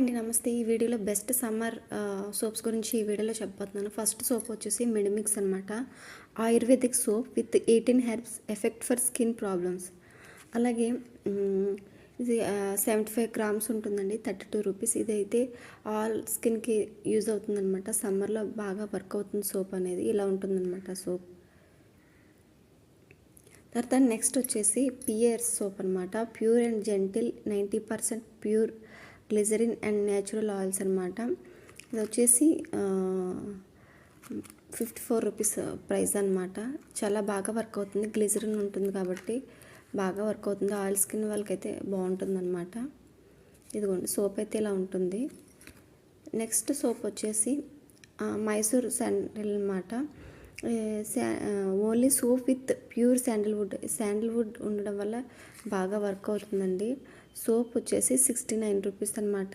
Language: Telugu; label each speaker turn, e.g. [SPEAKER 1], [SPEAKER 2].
[SPEAKER 1] అండి, నమస్తే. ఈ వీడియోలో బెస్ట్ సమ్మర్ సోప్స్ గురించి ఈ వీడియోలో చెప్పబోతున్నాను. ఫస్ట్ సోప్ వచ్చేసి మెడిమిక్స్ అనమాట. Ayurvedic soap with 18 herbs effect for skin problems. అలాగే ఇది 75 గ్రామ్స్ ఉంటుందండి, 32 రూపీస్. ఇదైతే ఆల్ స్కిన్కి యూజ్ అవుతుందన్నమాట. సమ్మర్లో బాగా వర్క్ అవుతుంది సోప్ అనేది. ఇలా ఉంటుందన్నమాట సోప్. తర్వాత నెక్స్ట్ వచ్చేసి పియర్స్ సోప్ అనమాట. Pure and gentle 90% pure glycerin and natural oils అనమాట. ఇది వచ్చేసి 54 రూపీస్ ప్రైస్ అనమాట. చాలా బాగా వర్క్ అవుతుంది, గ్లిజరిన్ ఉంటుంది కాబట్టి బాగా వర్క్ అవుతుంది. ఆయిల్ స్కిన్ వాళ్ళకైతే బాగుంటుంది అనమాట. ఇదిగోండి సోప్ అయితే ఇలా ఉంటుంది. నెక్స్ట్ సోప్ వచ్చేసి మైసూర్ శాండిల్ అనమాట. Only soap with pure Sandalwood ఉండడం వల్ల బాగా వర్క్ అవుతుందండి. సోప్ వచ్చేసి 69 రూపీస్ అనమాట.